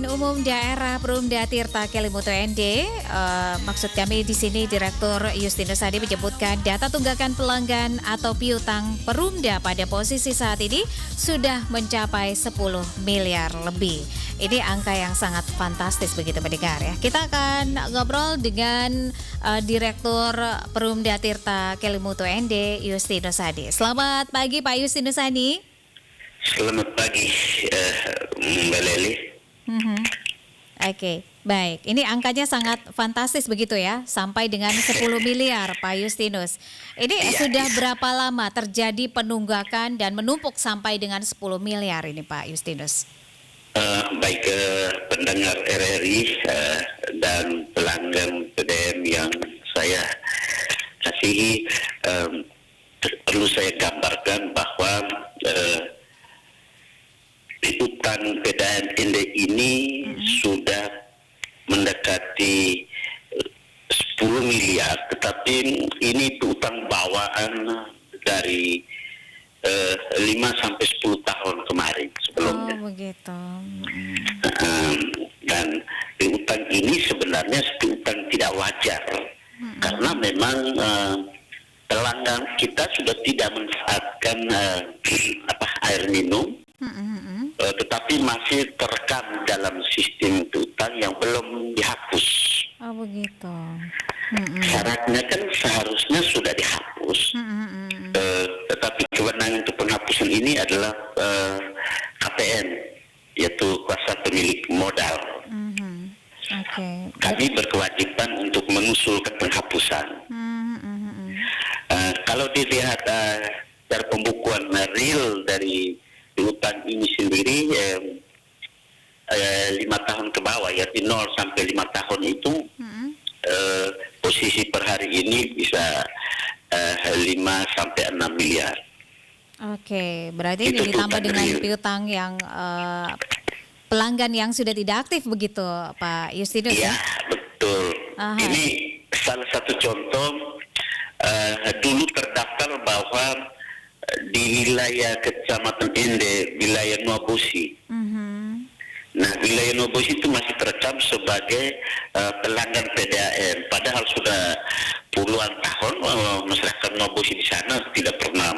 Pemilihan Umum Daerah Perumda Tirta Kelimutu ND, maksud kami di sini Direktur Justinus Hadi menyebutkan data tunggakan pelanggan atau piutang Perumda pada posisi saat ini sudah mencapai 10 miliar lebih. Ini angka yang sangat fantastis begitu pendengar ya. Kita akan ngobrol dengan Direktur Perumda Tirta Kelimutu ND, Justinus Hadi. Selamat pagi Pak Justinus Hadi. Selamat pagi, Mbak Leli. Oke, baik. Ini angkanya sangat fantastis begitu ya, sampai dengan 10 miliar Pak Justinus. Ini sudah berapa lama terjadi penunggakan dan menumpuk sampai dengan 10 miliar ini Pak Justinus? Baik pendengar RRI dan pelanggan PDM yang saya kasihi, perlu saya gambarkan bahwa piutang PDAM ini sudah mendekati 10 miliar, tetapi ini piutang bawaan dari 5 sampai 10 tahun kemarin sebelumnya. Oh begitu. Dan piutang ini sebenarnya piutang tidak wajar, karena memang pelanggan kita sudah tidak memanfaatkan air minum, tetapi masih terekam dalam sistem piutang yang belum dihapus. Oh begitu. Syaratnya kan seharusnya sudah dihapus, tetapi kewenangan untuk penghapusan ini adalah KPM, yaitu kuasa pemilik modal. Kami berkewajiban untuk mengusulkan penghapusan. Kalau dilihat dari pembukuan real dari piutang ini sendiri, 5 tahun ke bawah, yaitu 0 sampai 5 tahun itu posisi per hari ini bisa 5 sampai 6 miliar. Oke, berarti Itu ini ditambah piutang dengan real. piutang yang pelanggan yang sudah tidak aktif begitu Pak Justinus ya? Iya, betul. Aha. Ini salah satu contoh. Dulu terdaftar bahwa di wilayah Kecamatan Ende, wilayah Nuabosi. Nah, wilayah Nuabosi itu masih terekam sebagai pelanggan PDAM. Padahal sudah puluhan tahun masyarakat Nuabosi di sana tidak pernah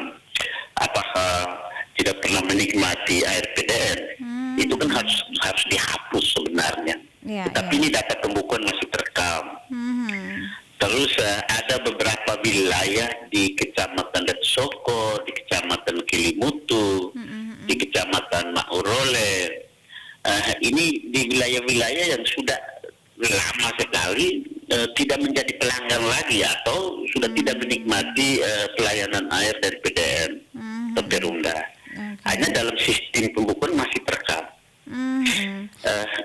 tidak pernah menikmati air PDAM. Itu kan harus dihapus sebenarnya. Tetapi ini data pembukuan masih terekam. Terus ada beberapa wilayah di Kecamatan Detsoko, di Kecamatan Kelimutu, di Kecamatan Maurole. Ini di wilayah-wilayah yang sudah lama sekali tidak menjadi pelanggan lagi atau sudah tidak menikmati pelayanan air dari PDAM atau Perumda. Hanya dalam sistem pembukuan masih terekam.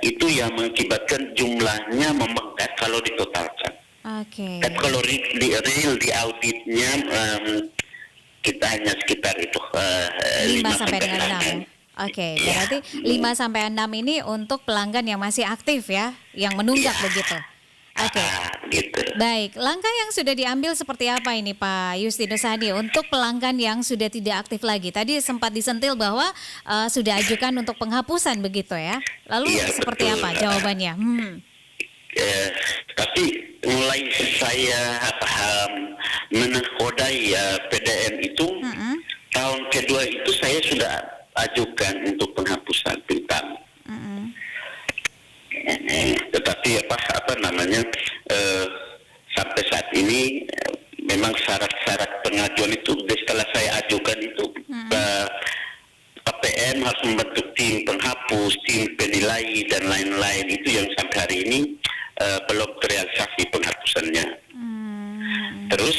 Itu yang mengakibatkan jumlahnya membengkak kalau ditotalkan. Dan kalau real di auditnya kita hanya sekitar itu 5 sampai dengan 6 ya? Oke, berarti 5 sampai 6 ini untuk pelanggan yang masih aktif ya, yang menunggak begitu. Oke. Gitu. Baik, langkah yang sudah diambil seperti apa ini Pak Justinus Hadi untuk pelanggan yang sudah tidak aktif lagi? Tadi sempat disentil bahwa sudah ajukan untuk penghapusan begitu ya. Lalu seperti apa jawabannya? Tapi mulai saya menakodai PDM itu, tahun kedua itu saya sudah ajukan untuk penghapusan piutang. Tetapi sampai saat ini memang syarat-syarat pengajuan itu setelah saya ajukan itu, KPM harus membentuk tim penghapus, tim penilai dan lain-lain, itu yang sampai hari ini belum terrealisasi penghapusannya. Terus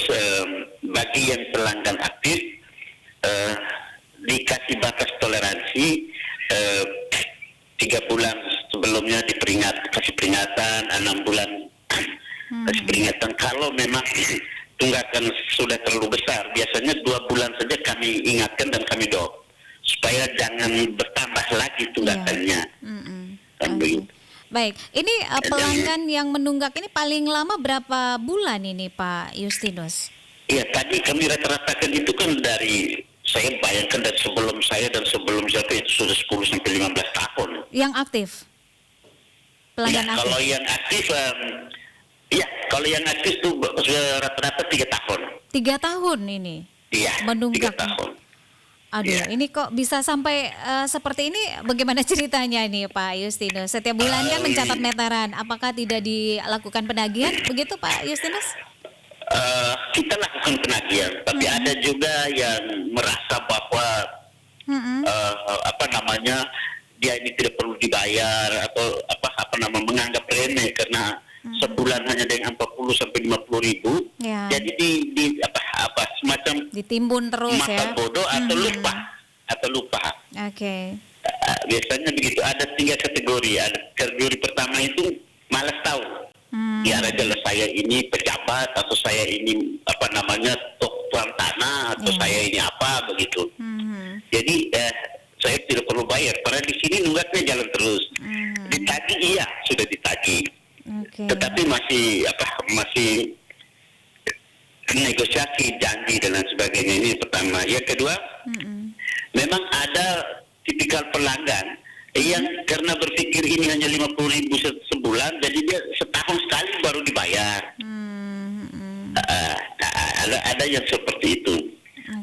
bagi yang pelanggan aktif dikasih batas toleransi 3 bulan sebelumnya kasih peringatan, 6 bulan kasih peringatan. Kalau memang tunggakan sudah terlalu besar, biasanya 2 bulan saja kami ingatkan dan kami dorong supaya jangan bertambah lagi tunggakannya. Baik, ini pelanggan yang menunggak ini paling lama berapa bulan ini Pak Justinus? Iya, tadi kami rata-ratakan itu kan dari, saya bayangkan dari sebelum saya dan sebelum siapa itu sudah 10 sampai 15 tahun. Yang aktif? pelanggan Ya, aktif? kalau yang aktif, kalau yang aktif tuh sudah rata-rata 3 tahun. 3 tahun ini Iya, menunggak. 3 tahun. Aduh, Iya. ini kok bisa sampai seperti ini? Bagaimana ceritanya nih Pak Justinus? Setiap bulan kan mencatat meteran, apakah tidak dilakukan penagihan? Begitu Pak Justinus? Kita lakukan penagihan, tapi ada juga yang merasa bahwa Mm-mm. dia ini tidak perlu dibayar atau menganggap remeh karena sebulan hanya dengan 40 sampai 50 ribu. Ya. Jadi semacam Ditimbun terus mata ya? bodoh atau lupa. Oke. Biasanya begitu. Ada 3 kategori. Ada kategori pertama itu malas tahu. Ya adalah saya ini pejabat atau saya ini tuan tanah atau saya ini apa begitu. Jadi saya tidak perlu bayar karena di sini nunggaknya jalan terus. Ditagih iya sudah ditagih. Oke. Tetapi masih negosiasi janji dan lain sebagainya. Ini pertama. Yang kedua, memang ada tipikal pelanggan yang karena berpikir ini hanya 50 ribu sebulan, jadi dia setahun sekali baru dibayar. Ada yang seperti itu.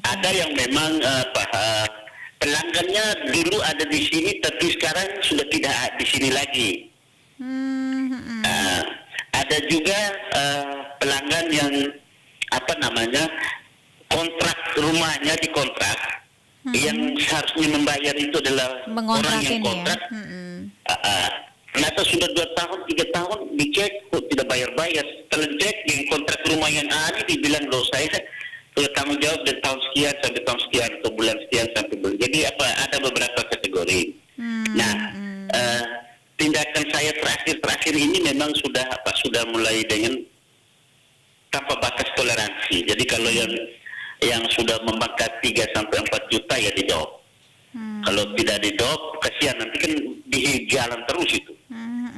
Ada yang memang pelanggannya dulu ada di sini, tapi sekarang sudah tidak di sini lagi. Ada juga pelanggan yang kontrak rumahnya dikontrak, yang seharusnya membayar itu adalah orang yang kontrak. Ternyata sudah 2 tahun, 3 tahun dicek kok tidak bayar-bayar. Setelah cek yang kontrak rumah yang ada dibilang loh saya sudah tanggung jawab dari tahun sekian sampai tahun sekian atau bulan sekian sampai bulan. Jadi ada beberapa kategori. Tindakan saya terakhir ini memang sudah mulai dengan tanpa batas toleransi. Jadi kalau yang sudah membangkat 3 sampai 4 juta ya di-drop. Kalau tidak di-drop, kasihan nanti kan di jalan terus itu.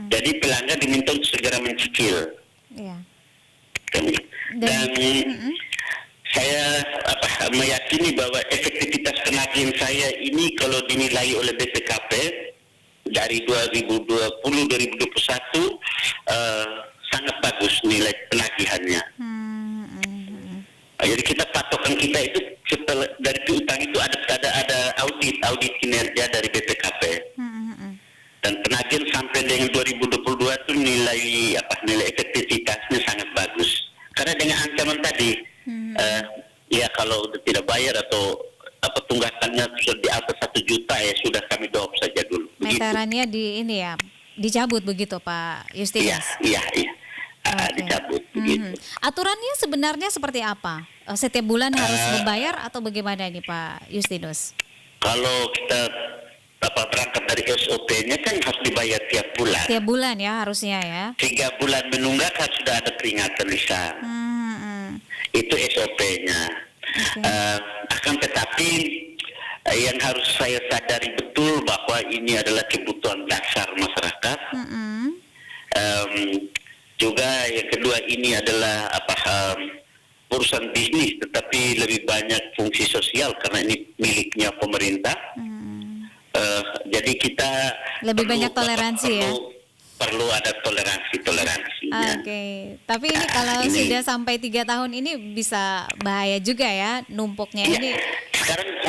Jadi pelanggan diminta untuk segera mencicil. Iya. Dan saya meyakini bahwa efektivitas penagihan saya ini kalau dinilai oleh BPKP dari 2020-2021 sangat bagus nilai penagihannya. Jadi kita patokan kita itu setelah dari piutang itu ada audit kinerja dari BPKP. Dan penagihan sampai dengan 2022 itu nilai efektivitasnya sangat bagus. Karena dengan ancaman tadi kalau tidak bayar atau tunggakannya sudah di atas 1 juta ya sudah kami drop saja dulu. Meterannya dicabut begitu Pak Justinus? Iya. Dicabut begitu. Aturannya sebenarnya seperti apa? Setiap bulan harus membayar atau bagaimana ini Pak Justinus? Kalau kita berangkat dari SOP-nya kan harus dibayar tiap bulan. Tiap bulan ya harusnya ya. 3 bulan menunggak kan sudah ada peringatan lisan. Itu SOP-nya. Akan tetapi yang harus saya sadari betul bahwa ini adalah kebutuhan dasar masyarakat. Juga yang kedua ini adalah urusan bisnis, tetapi lebih banyak fungsi sosial karena ini miliknya pemerintah. Jadi kita lebih banyak toleransi ya. Perlu ada toleransinya. Oke. Tapi ini kalau sudah sampai 3 tahun ini bisa bahaya juga ya numpuknya ini.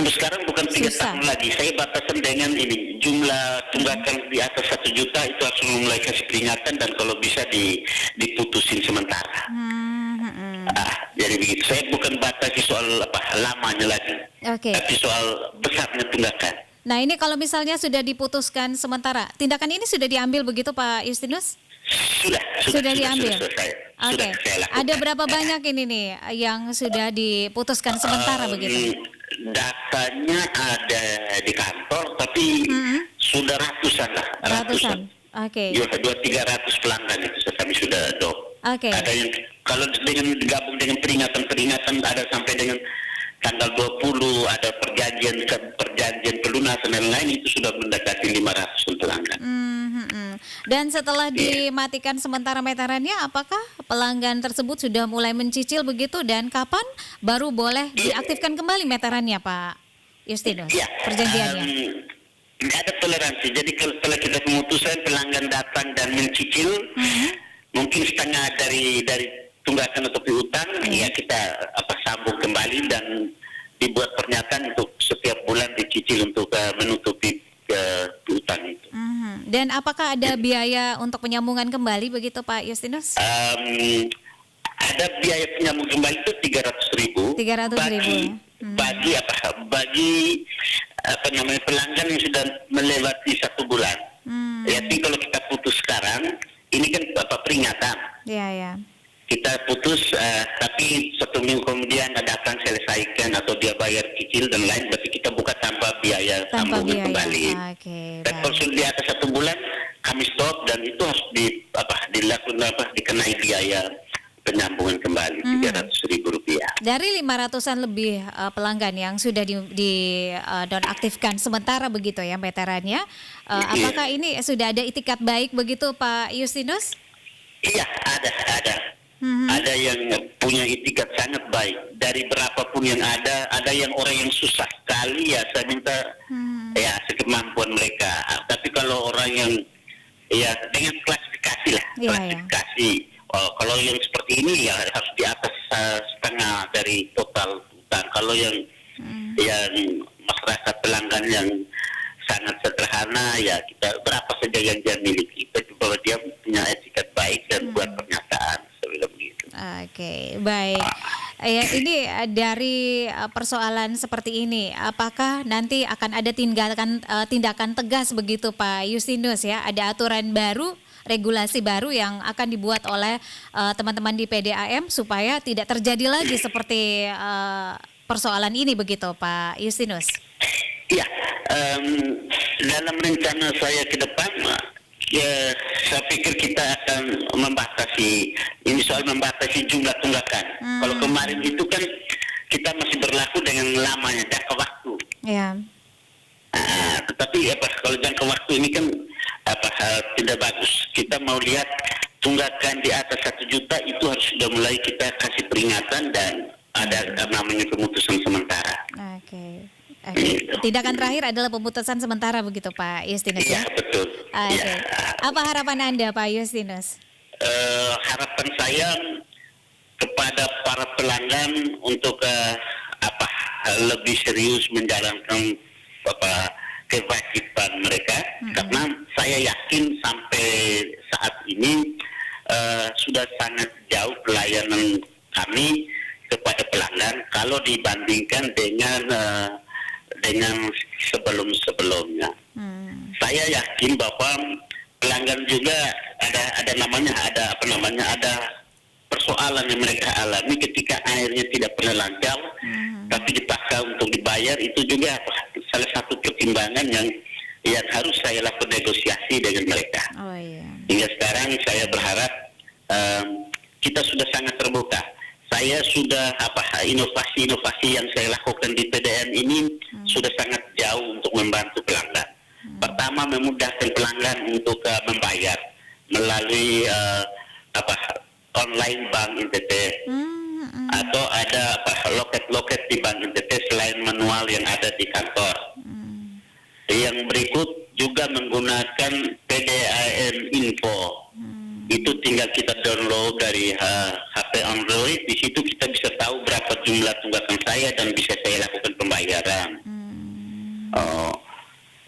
Sekarang bukan 3 tahun lagi. Saya batasan dengan ini jumlah tunggakan di atas 1 juta itu harus mulai kasih peringatan dan kalau bisa diputusin sementara. Jadi begitu. Saya bukan batasi soal lamanya lagi. Tapi soal besarnya tunggakan. Nah ini kalau misalnya sudah diputuskan sementara, tindakan ini sudah diambil begitu Pak Justinus? Sudah diambil. Oke. Ada berapa banyak ini nih yang sudah diputuskan sementara begitu? Datanya ada di kantor, tapi sudah ratusan lah. Ratusan. Oke. 200-300 pelanggan itu kami sudah drop. Oke. Ada yang kalau dengan gabung dengan peringatan ada sampai dengan tanggal 20 ada perjanjian pelunasan dan lain itu sudah mendekati 500 pelanggan. Dan setelah dimatikan sementara meterannya, apakah pelanggan tersebut sudah mulai mencicil begitu dan kapan baru boleh diaktifkan kembali meterannya Pak Justinus? Perjanjiannya? ada toleransi. Jadi kalau setelah kita pemutusan pelanggan datang dan mencicil, mungkin setengah dari tunggakan atau piutang, ya kita sambung kembali dan dibuat pernyataan untuk setiap bulan dicicil untuk menutupi piutang itu. Dan apakah ada biaya untuk penyambungan kembali begitu Pak Justinus? Ada biaya penyambung kembali itu 300.000. 300.000. Bagi pelanggan yang sudah melewati 1 bulan. Jadi kalau kita putus sekarang, ini kan peringatan. Ya. Kita putus, tapi 1 minggu kemudian datang selesaikan atau dia bayar cicil dan lain, berarti kita buka tanpa biaya sambungan kembali. Dan kalau sudah di atas 1 bulan, kami stop dan itu harus dikenai biaya penyambungan kembali 300.000 rupiah. Dari 500-an lebih pelanggan yang sudah di nonaktifkan sementara begitu ya veterannya, apakah ini sudah ada itikat baik begitu Pak Justinus? Iya, ada. Ada yang punya itikat sangat baik. Dari berapapun yang ada yang orang yang susah sekali ya saya minta ya sekemampuan mereka. Tapi kalau orang yang ya dengan klasifikasi lah, klasifikasi. Kalau yang seperti ini ya harus di atas setengah dari total utang. Kalau yang masyarakat pelanggan yang sangat sederhana ya kita berapa saja yang dia miliki. Tapi bahwa dia punya etikat baik dan buat pernyataan begitu. Oke, baik. Ya, ini dari persoalan seperti ini, apakah nanti akan ada tindakan tegas begitu Pak Justinus ya? Ada aturan baru, regulasi baru yang akan dibuat oleh teman-teman di PDAM supaya tidak terjadi lagi seperti persoalan ini begitu Pak Justinus? Ya, dalam rencana saya ke depan, ya saya pikir kita akan membatasi jumlah tunggakan. Kalau kemarin itu kan kita masih berlaku dengan lamanya jangka waktu. Ya. Tetapi kalau jangka waktu ini kan tidak bagus. Kita mau lihat tunggakan di atas 1 juta itu harus sudah mulai kita kasih peringatan dan ada namanya pemutusan sementara. Oke. Tindakan terakhir adalah pemutusan sementara begitu Pak Justinus ya? Iya, betul. Oke. Apa harapan Anda Pak Justinus? Harapan saya kepada para pelanggan untuk lebih serius menjalankan kewajiban mereka, karena saya yakin sampai saat ini sudah sangat jauh pelayanan kami kepada pelanggan kalau dibandingkan dengan sebelum-sebelumnya. Saya yakin bahwa pelanggan juga ada persoalan yang mereka alami ketika airnya tidak pernah lancar, tapi dipaksa untuk dibayar. Itu juga salah satu pertimbangan yang harus saya lakukan negosiasi dengan mereka. Hingga sekarang saya berharap kita sudah sangat terbuka. Saya sudah inovasi-inovasi yang saya lakukan di PDN ini sudah sangat jauh untuk membantu pelanggan. Pertama, memudahkan pelanggan untuk membayar melalui online bank NTT atau ada loket-loket di bank NTT selain manual yang ada di kantor. Yang berikut juga menggunakan PDAM Info. Itu tinggal kita download dari HP Android. Di situ kita bisa tahu berapa jumlah tunggakan saya dan bisa saya lakukan pembayaran.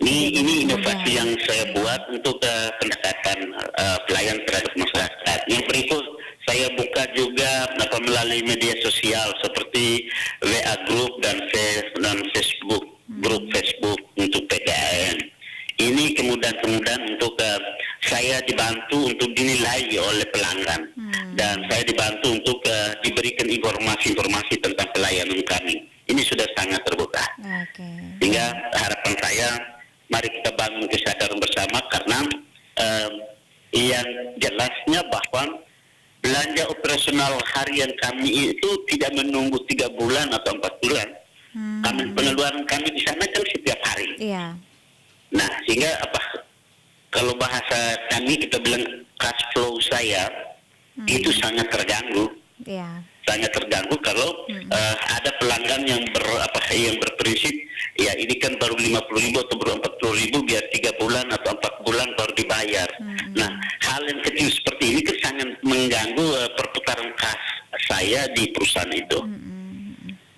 Ini inovasi yang saya buat untuk pendekatan pelayan terhadap masyarakat. Yang berikut saya buka juga melalui media sosial seperti WA Group dan Facebook, grup Facebook untuk PDAM. Ini kemudahan-kemudahan untuk saya dibantu untuk dinilai oleh pelanggan dan saya dibantu untuk diberikan informasi-informasi tentang pelayanan kami. Ini sudah sangat terbuka. Sehingga harapan saya, mari kita bangun kesadaran bersama karena yang jelasnya bahwa belanja operasional harian kami itu tidak menunggu 3 bulan atau 4 bulan. Pengeluaran kami di sana kan setiap hari. Nah, sehingga kalau bahasa kami kita bilang cash flow saya itu sangat terganggu. sangat terganggu kalau ada pelanggan yang yang berprinsip ya ini kan baru 50.000 atau baru 40.000 biar 3 bulan atau 4 bulan baru dibayar. Nah, hal yang kecil seperti ini kan sangat mengganggu perputaran kas saya di perusahaan itu.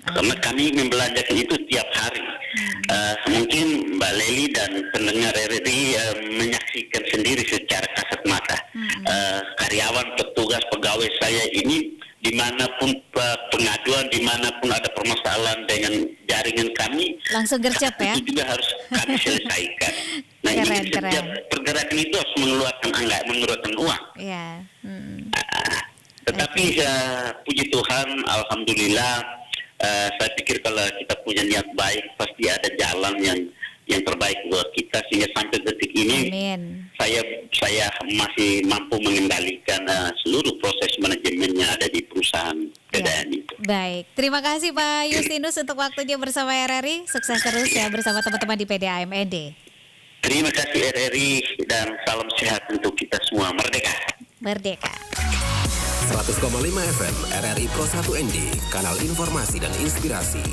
Karena kami membelanjakan itu tiap hari. Mungkin Mbak Leli dan pendengar RRI menyaksikan sendiri secara kasat mata. Karyawan, petugas, pegawai saya ini dimanapun pengaduan, dimanapun ada permasalahan dengan jaringan kami, Langsung gercep ya? itu juga harus kami selesaikan. Nah, Keren, ini setiap pergerakan itu harus mengeluarkan uang. Iya. Tetapi puji Tuhan, alhamdulillah, saya pikir kalau kita punya niat baik pasti ada jalan yang terbaik buat kita sehingga sampai detik ini Amin. saya masih mampu mengendalikan seluruh proses manajemen yang ada di perusahaan PDAM itu. Baik, terima kasih Pak Justinus untuk waktunya bersama RRI. Sukses terus ya bersama teman-teman di PDAMND. Terima kasih RRI dan salam sehat untuk kita semua. Merdeka. Merdeka. 100,5 FM RRI Pro 1 ND, kanal informasi dan inspirasi.